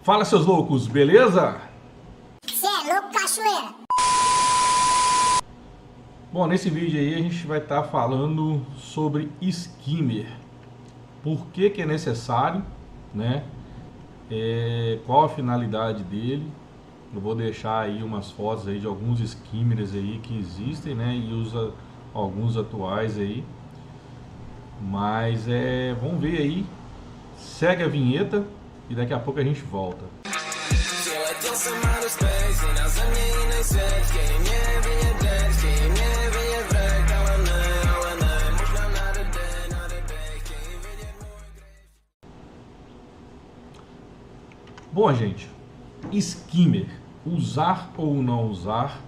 Fala, seus loucos, beleza? Cê é louco, cachoeira? Bom, nesse vídeo aí a gente vai estar falando sobre skimmer. Por que que é necessário, né? Qual a finalidade dele. Eu vou deixar aí umas fotos aí de alguns skimmers aí que existem, né? E usa alguns atuais aí. Mas vamos ver aí. Segue a vinheta e daqui a pouco a gente volta. Bom, gente, skimmer, usar ou não usar,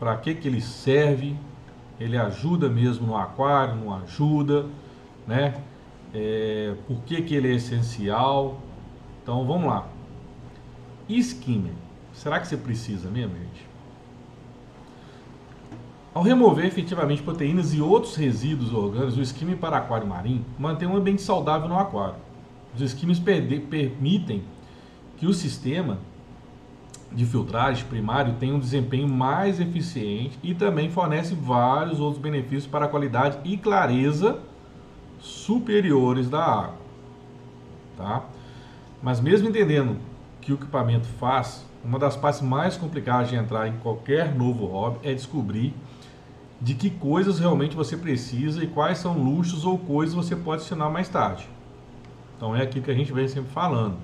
para que que ele serve? Ele ajuda mesmo no aquário, não ajuda, né? Por que que ele é essencial? Então vamos lá. Skimmer, será que você precisa mesmo, gente? Ao remover efetivamente proteínas e outros resíduos orgânicos, o skimmer para aquário marinho mantém um ambiente saudável no aquário. Os skimmers permitem que o sistema de filtragem primário tenha um desempenho mais eficiente e também fornece vários outros benefícios para a qualidade e clareza superiores da água, tá? Mas mesmo entendendo que o equipamento faz, uma das partes mais complicadas de entrar em qualquer novo hobby é descobrir de que coisas realmente você precisa e quais são luxos ou coisas você pode adicionar mais tarde. Então é aquilo que a gente vem sempre falando.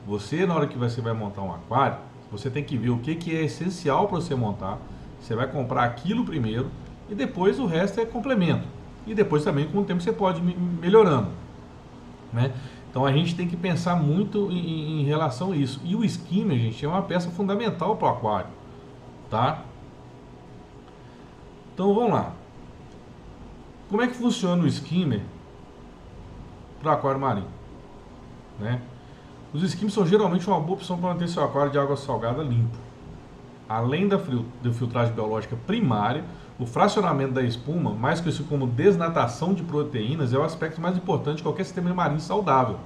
Você, na hora que você vai montar um aquário, você tem que ver o que é essencial para você montar. Você vai comprar aquilo primeiro e depois o resto é complemento. E depois também com o tempo você pode ir melhorando, né? Então a gente tem que pensar muito em relação a isso. E o skimmer, gente, é uma peça fundamental para o aquário, tá? Então vamos lá. Como é que funciona o skimmer para o aquário marinho, né? Os skimmers são geralmente uma boa opção para manter seu aquário de água salgada limpo. Além da filtragem biológica primária, o fracionamento da espuma, mais conhecido como desnatação de proteínas, é o aspecto mais importante de qualquer sistema marinho saudável.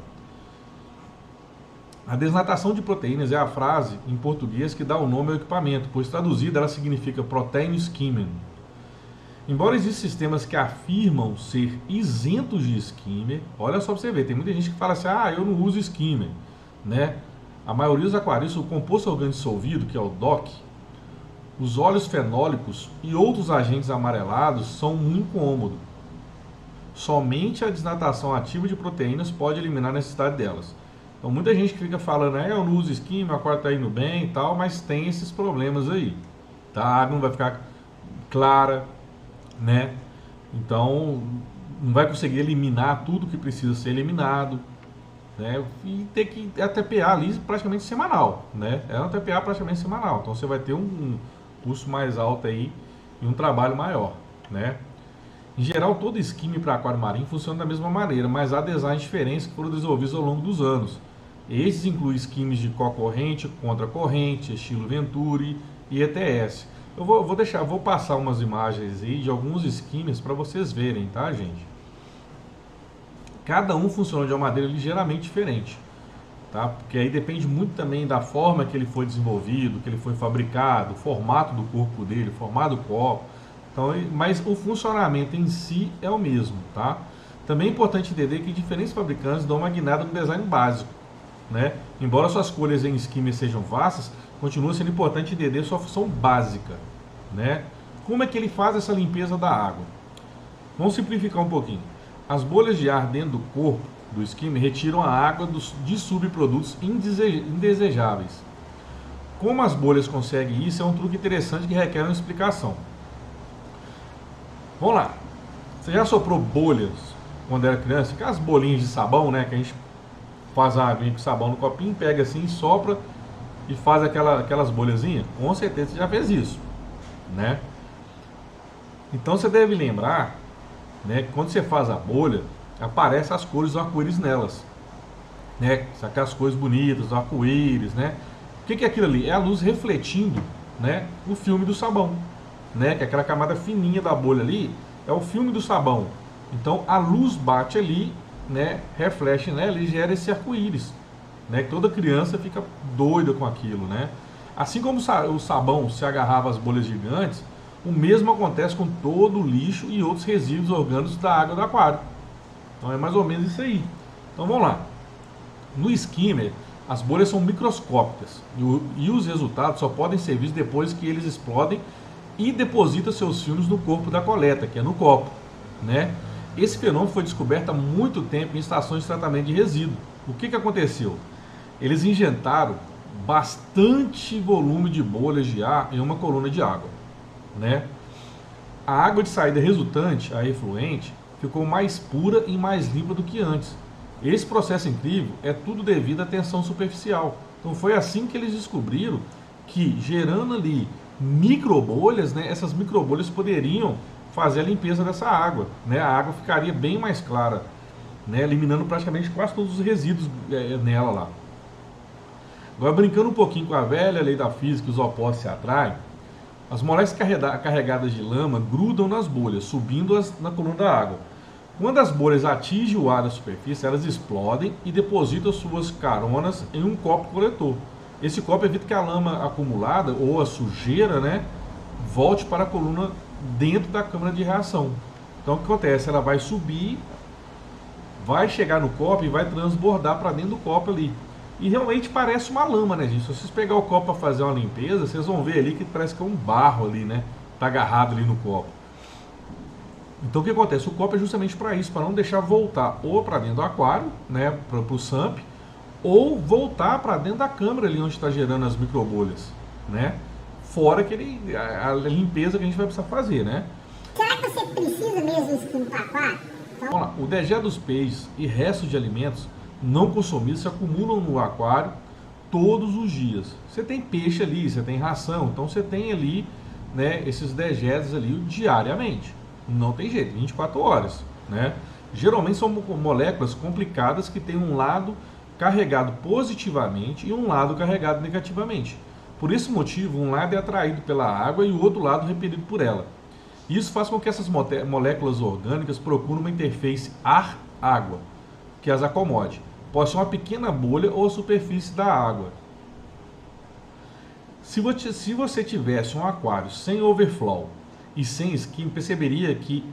A desnatação de proteínas é a frase em português que dá o nome ao equipamento, pois traduzida ela significa protein skimming. Embora existam sistemas que afirmam ser isentos de skimmer, olha só para você ver, tem muita gente que fala assim, eu não uso skimmer, né? A maioria dos aquaristas, o composto orgânico dissolvido, que é o DOC, os óleos fenólicos e outros agentes amarelados são um incômodo. Somente a desnatação ativa de proteínas pode eliminar a necessidade delas. Então muita gente que fica falando, eu não uso skimmer, o aquário está indo bem e tal, mas tem esses problemas aí, tá? A água não vai ficar clara, né? Então não vai conseguir eliminar tudo que precisa ser eliminado, né? E ter que TPA ali praticamente semanal, né? É uma TPA praticamente semanal, então você vai ter um custo mais alto aí e um trabalho maior, né? Em geral, todo skimmer para aquário marinho funciona da mesma maneira, mas há designs diferentes que foram desenvolvidos ao longo dos anos. Esses incluem skimmers de co-corrente, contra-corrente, estilo Venturi e ETS. Eu vou passar umas imagens aí de alguns skimmers para vocês verem, tá, gente? Cada um funciona de uma maneira ligeiramente diferente, tá? Porque aí depende muito também da forma que ele foi desenvolvido, que ele foi fabricado, o formato do corpo dele, o formato do copo. Então, mas o funcionamento em si é o mesmo, tá? Também é importante entender que diferentes fabricantes dão uma guinada no design básico, né? Embora suas escolhas em skimmer sejam vastas, continua sendo importante entender sua função básica, né? Como é que ele faz essa limpeza da água? Vamos simplificar um pouquinho. As bolhas de ar dentro do corpo do skimmer retiram a água de subprodutos indesejáveis. Como as bolhas conseguem isso é um truque interessante que requer uma explicação. Vamos lá. Você já soprou bolhas quando era criança? Aquelas bolinhas de sabão, né? Que a gente faz a aguinha com sabão no copinho, pega assim, sopra e faz aquelas bolhazinhas? Com certeza você já fez isso, né? Então você deve lembrar, né, que quando você faz a bolha, aparecem as cores do arco-íris nelas, né? Aquelas cores bonitas, do arco-íris, né? O que é aquilo ali? É a luz refletindo, né, o filme do sabão, né? Que é aquela camada fininha da bolha ali, é o filme do sabão. Então a luz bate ali, né, reflete nela e gera esse arco-íris, né? Que toda criança fica doida com aquilo, né? Assim como o sabão se agarrava às bolhas gigantes, o mesmo acontece com todo o lixo e outros resíduos orgânicos da água do aquário. Então é mais ou menos isso aí. Então vamos lá. No skimmer, as bolhas são microscópicas e os resultados só podem ser vistos depois que eles explodem e depositam seus filmes no corpo da coleta, que é no copo, né? Esse fenômeno foi descoberto há muito tempo em estações de tratamento de resíduo. O que aconteceu? Eles injetaram bastante volume de bolhas de ar em uma coluna de água, né? A água de saída resultante, a efluente, ficou mais pura e mais limpa do que antes. Esse processo incrível é tudo devido à tensão superficial. Então foi assim que eles descobriram que, gerando ali microbolhas, né, essas microbolhas poderiam fazer a limpeza dessa água, né? A água ficaria bem mais clara, né, eliminando praticamente quase todos os resíduos nela lá. Agora, brincando um pouquinho com a velha lei da física, os opostos se atraem, as moléculas carregadas de lama grudam nas bolhas, subindo-as na coluna da água. Quando as bolhas atingem o ar da superfície, elas explodem e depositam suas caronas em um copo coletor. Esse copo evita que a lama acumulada, ou a sujeira, né, volte para a coluna dentro da câmara de reação. Então o que acontece? Ela vai subir, vai chegar no copo e vai transbordar para dentro do copo ali. E realmente parece uma lama, né, gente? Se vocês pegar o copo para fazer uma limpeza, vocês vão ver ali que parece que é um barro ali, né? Tá agarrado ali no copo. Então o que acontece? O copo é justamente para isso, para não deixar voltar ou para dentro do aquário, né, para o SUMP, ou voltar para dentro da câmara ali onde está gerando as microbolhas, né? Fora a limpeza que a gente vai precisar fazer, né? Será que você precisa mesmo de skimmer para aquário? Vamos lá. O dejeto dos peixes e restos de alimentos não consumidos se acumulam no aquário todos os dias. Você tem peixe ali, você tem ração, então você tem ali, né, esses dejetos ali diariamente. Não tem jeito, 24 horas, né? Geralmente são moléculas complicadas que têm um lado carregado positivamente e um lado carregado negativamente. Por esse motivo, um lado é atraído pela água e o outro lado repelido por ela. Isso faz com que essas moléculas orgânicas procurem uma interface ar-água, que as acomode. Pode ser uma pequena bolha ou a superfície da água. Se você tivesse um aquário sem overflow e sem skim, perceberia que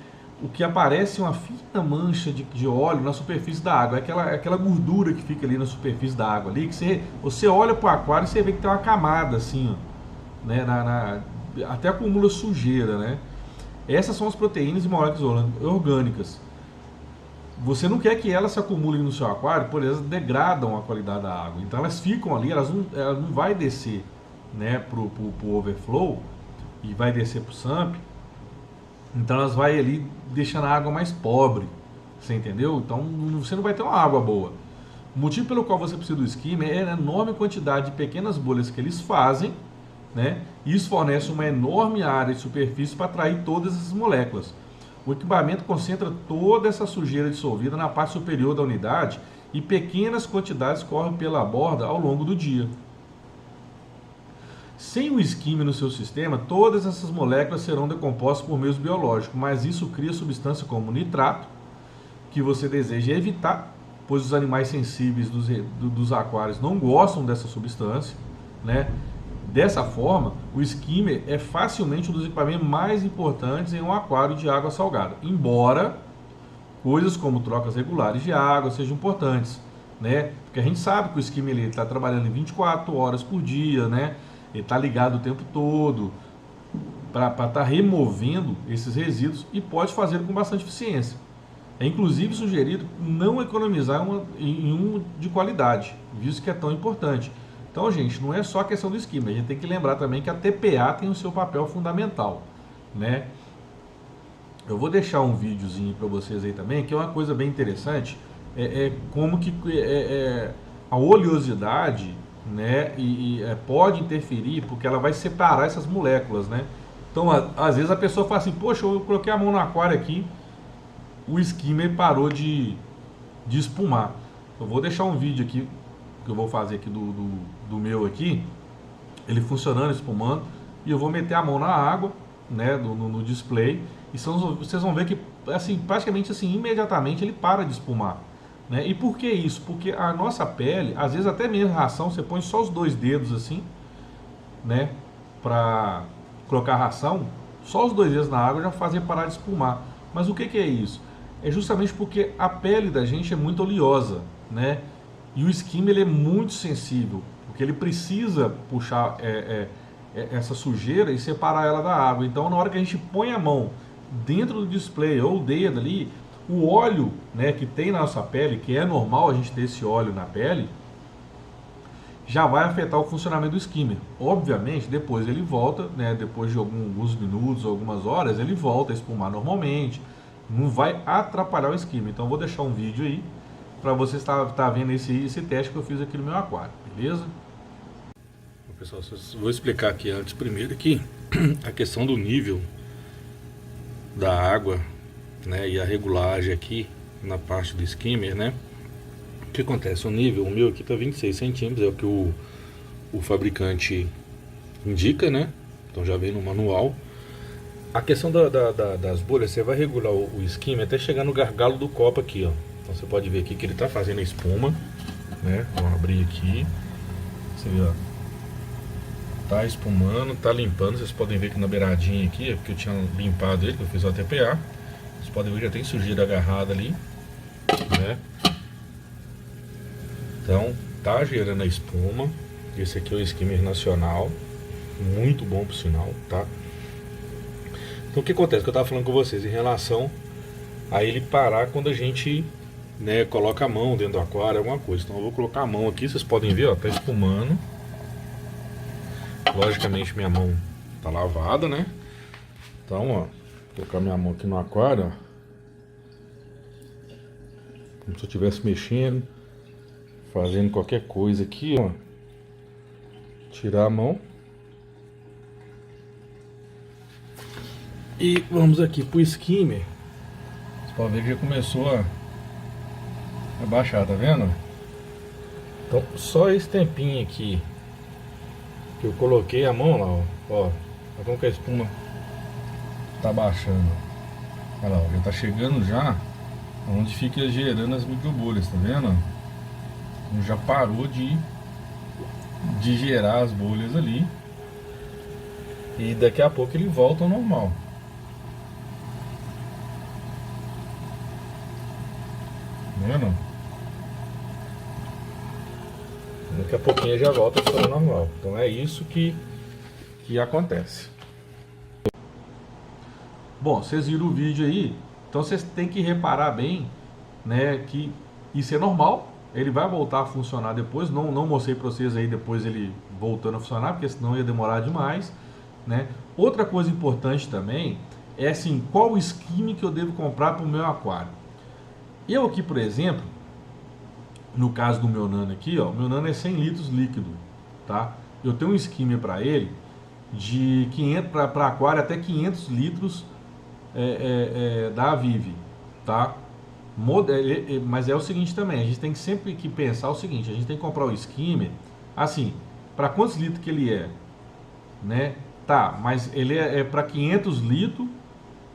o que aparece é uma fina mancha de óleo na superfície da água. É aquela gordura que fica ali na superfície da água ali, que você olha para o aquário e você vê que tem uma camada assim, ó, né, até acumula sujeira, né? Essas são as proteínas e moléculas orgânicas. Você não quer que elas se acumulem no seu aquário, porque elas degradam a qualidade da água. Então elas ficam ali, elas não vai descer, né, pro overflow e vai descer pro SUMP. Então elas vai ali deixando a água mais pobre, você entendeu? Então você não vai ter uma água boa. O motivo pelo qual você precisa do skimmer é a enorme quantidade de pequenas bolhas que eles fazem, né? E isso fornece uma enorme área de superfície para atrair todas essas moléculas. O equipamento concentra toda essa sujeira dissolvida na parte superior da unidade e pequenas quantidades correm pela borda ao longo do dia. Sem o skimmer no seu sistema, todas essas moléculas serão decompostas por meios biológicos, mas isso cria substância como nitrato, que você deseja evitar, pois os animais sensíveis dos aquários não gostam dessa substância, né? Dessa forma, o skimmer é facilmente um dos equipamentos mais importantes em um aquário de água salgada, embora coisas como trocas regulares de água sejam importantes, né? Porque a gente sabe que o skimmer está trabalhando 24 horas por dia, né? Ele está ligado o tempo todo para estar removendo esses resíduos e pode fazê-lo com bastante eficiência. É inclusive sugerido não economizar em um de qualidade, visto que é tão importante. Então, gente, não é só a questão do skimmer, a gente tem que lembrar também que a TPA tem o seu papel fundamental, né? Eu vou deixar um videozinho para vocês aí também, que é uma coisa bem interessante, como que a oleosidade, né, pode interferir, porque ela vai separar essas moléculas, né? Então, às vezes a pessoa fala assim, poxa, eu coloquei a mão no aquário aqui, o skimmer parou de espumar. Eu vou deixar um vídeo aqui, que eu vou fazer aqui do meu aqui, ele funcionando, espumando, e eu vou meter a mão na água, né, no display, e vocês vão ver que, assim, praticamente assim, imediatamente ele para de espumar, né? E por que isso? Porque a nossa pele, às vezes até mesmo ração, você põe só os 2 dedos assim, né? Para colocar ração, só os 2 dedos na água já fazem parar de espumar. Mas o que que é isso? É justamente porque a pele da gente é muito oleosa, né? E o skimmer ele é muito sensível, porque ele precisa puxar essa sujeira e separar ela da água. Então, na hora que a gente põe a mão dentro do display ou o dedo ali, o óleo, né, que tem na nossa pele, que é normal a gente ter esse óleo na pele, já vai afetar o funcionamento do skimmer. Obviamente, depois ele volta, né, depois de alguns minutos, algumas horas, ele volta a espumar normalmente. Não vai atrapalhar o skimmer. Então, eu vou deixar um vídeo aí para você estar vendo esse teste que eu fiz aqui no meu aquário, beleza? Pessoal, vou explicar aqui antes primeiro aqui a questão do nível da água, né, e a regulagem aqui na parte do skimmer, né? O que acontece? O nível, o meu aqui tá 26 centímetros, é o que o fabricante indica, né? Então já vem no manual. A questão das bolhas, você vai regular o skimmer até chegar no gargalo do copo aqui, ó. Então você pode ver aqui que ele tá fazendo a espuma, né? Vamos abrir aqui, você vê, ó. Tá espumando, tá limpando. Vocês podem ver que na beiradinha aqui, é porque eu tinha limpado ele, que eu fiz o ATPA. Vocês podem ver que já tem sujeira agarrada ali, né? Então, tá gerando a espuma. Esse aqui é o skimmer nacional, muito bom por sinal, tá? Então o que acontece, que eu tava falando com vocês em relação a ele parar quando a gente, né, coloca a mão dentro do aquário, alguma coisa. Então eu vou colocar a mão aqui, vocês podem ver, ó, tá espumando. Logicamente minha mão tá lavada, né? Então, ó, vou colocar minha mão aqui no aquário, ó. Como se eu estivesse mexendo, fazendo qualquer coisa aqui, ó. Tirar a mão. E vamos aqui pro skimmer. Você pode ver que já começou a baixar, tá vendo? Então, só esse tempinho aqui que eu coloquei a mão lá, ó, olha como que a espuma tá baixando. Olha lá, ó, já tá chegando já onde fica gerando as microbolhas, tá vendo? Então já parou de gerar as bolhas ali. E daqui a pouco ele volta ao normal. Tá vendo? Daqui a pouquinho já volta a ficar normal. Então é isso que acontece. Bom, vocês viram o vídeo aí. Então vocês têm que reparar bem, né, que isso é normal. Ele vai voltar a funcionar depois. Não mostrei para vocês aí depois ele voltando a funcionar, porque senão ia demorar demais, né? Outra coisa importante também é assim, qual o skimmer que eu devo comprar para o meu aquário. Eu aqui, por exemplo, no caso do meu Nano aqui, ó, o meu Nano é 100 litros líquido, tá? Eu tenho um skimmer para ele de 500 para aquário até 500 litros da Avive, tá? Mas é o seguinte também, a gente tem que sempre que pensar o seguinte, a gente tem que comprar o skimmer, assim, para quantos litros que ele é, né? Tá, mas ele é para 500 litros,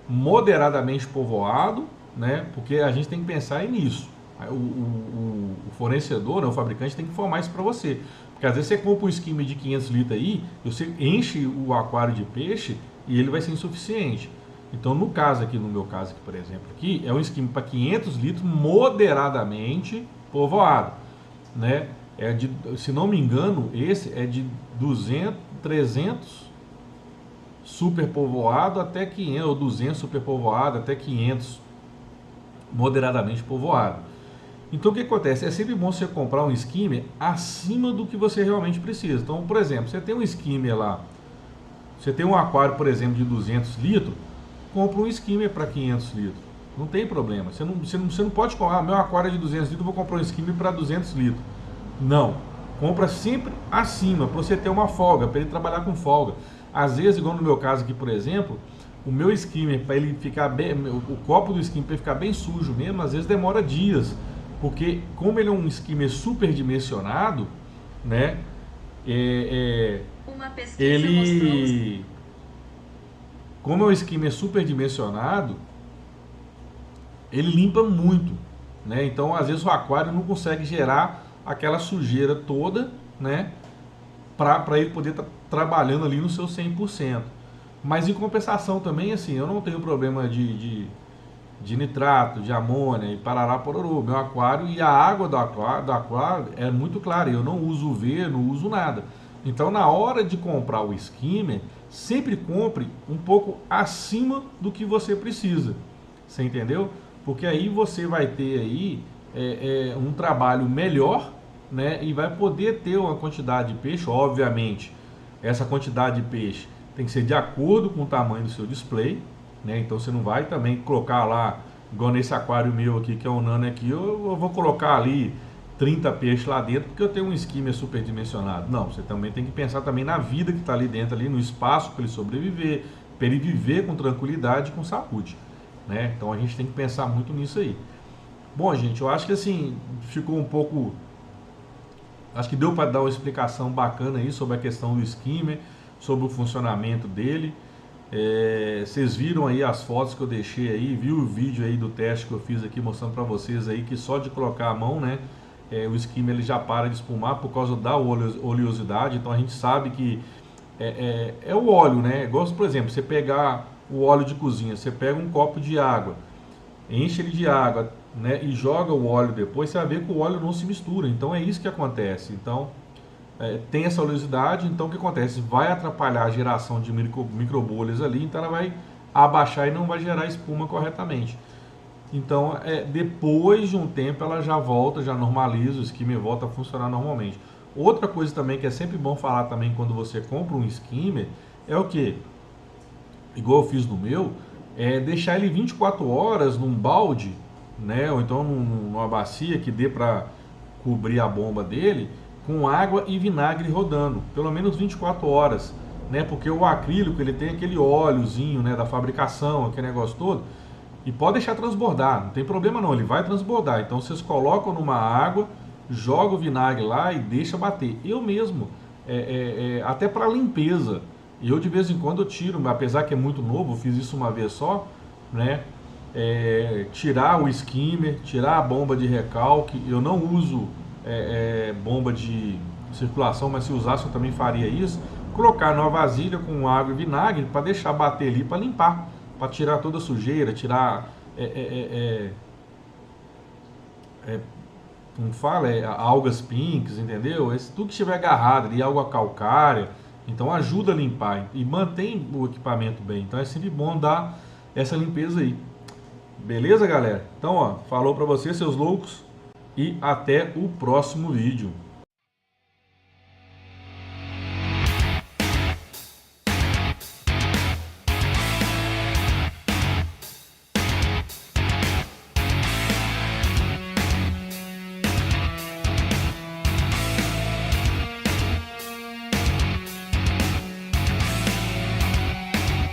moderadamente povoado, né? Porque a gente tem que pensar nisso. O fornecedor, né, o fabricante tem que informar isso para você. Porque às vezes você compra um skimmer de 500 litros aí, você enche o aquário de peixe e ele vai ser insuficiente. Então no caso aqui, no meu caso aqui, por exemplo, aqui, é um skimmer para 500 litros moderadamente povoado, né? Se não me engano, esse é de 300 super povoado até 500, ou 200 super povoado até 500 moderadamente povoado. Então o que acontece? É sempre bom você comprar um skimmer acima do que você realmente precisa. Então, por exemplo, você tem um skimmer lá, você tem um aquário, por exemplo, de 200 litros, compra um skimmer para 500 litros. Não tem problema. Você não pode comprar, meu aquário é de 200 litros, eu vou comprar um skimmer para 200 litros. Não. Compra sempre acima, para você ter uma folga, para ele trabalhar com folga. Às vezes, igual no meu caso aqui, por exemplo, o meu skimmer, para ele ficar bem, o copo do skimmer para ele ficar bem sujo mesmo, às vezes demora dias. Porque como ele é um skimmer superdimensionado, né? Uma pesquisa Ele, como é um skimmer superdimensionado, ele limpa muito, né? Então às vezes o aquário não consegue gerar aquela sujeira toda, né? Para ele poder estar trabalhando ali no seu 100%. Mas em compensação também, assim, eu não tenho problema de nitrato, de amônia e parará pororô. Meu aquário e a água do aquário é muito clara. Eu não uso UV, não uso nada. Então, na hora de comprar o skimmer, sempre compre um pouco acima do que você precisa. Você entendeu? Porque aí você vai ter aí um trabalho melhor, né? E vai poder ter uma quantidade de peixe, obviamente. Essa quantidade de peixe tem que ser de acordo com o tamanho do seu display, né? Então você não vai também colocar lá, igual nesse aquário meu aqui, que é um nano aqui, eu vou colocar ali 30 peixes lá dentro, porque eu tenho um skimmer superdimensionado. Não, você também tem que pensar também na vida que está ali dentro, ali no espaço para ele sobreviver, para ele viver com tranquilidade e com saúde, né? Então a gente tem que pensar muito nisso aí. Bom, gente, eu acho que assim, ficou um pouco... Acho que deu para dar uma explicação bacana aí sobre a questão do skimmer, sobre o funcionamento dele. Vocês viram aí as fotos que eu deixei aí, viu o vídeo aí do teste que eu fiz aqui mostrando para vocês aí que só de colocar a mão, né, o skimmer ele já para de espumar por causa da oleosidade. Então a gente sabe que é o óleo, né? Igual, por exemplo, você pegar o óleo de cozinha, você pega um copo de água, enche ele de água, né, e joga o óleo depois, você vai ver que o óleo não se mistura. Então é isso que acontece. Então tem essa oleosidade, então o que acontece? Vai atrapalhar a geração de microbolhas ali, então ela vai abaixar e não vai gerar espuma corretamente. Então depois de um tempo ela já volta, já normaliza, o skimmer volta a funcionar normalmente. Outra coisa também que é sempre bom falar também quando você compra um skimmer é o que? Igual eu fiz no meu, deixar ele 24 horas num balde, né, ou então numa bacia que dê para cobrir a bomba dele, com água e vinagre rodando, pelo menos 24 horas, né? Porque o acrílico ele tem aquele óleozinho, né, da fabricação, aquele negócio todo, e pode deixar transbordar, não tem problema não, ele vai transbordar. Então vocês colocam numa água, joga o vinagre lá e deixa bater. Eu mesmo, até para limpeza, eu de vez em quando eu tiro, apesar que é muito novo, eu fiz isso uma vez só, né? Tirar o skimmer, tirar a bomba de recalque. Eu não uso bomba de circulação, mas se usasse eu também faria isso. Colocar numa vasilha com água e vinagre para deixar bater ali, para limpar, para tirar toda a sujeira, tirar como fala, algas pinks, entendeu? Tudo que estiver agarrado ali, água calcária, então ajuda a limpar e mantém o equipamento bem. Então é sempre bom dar essa limpeza aí. Beleza, galera? Então, ó, falou para vocês, seus loucos, e até o próximo vídeo.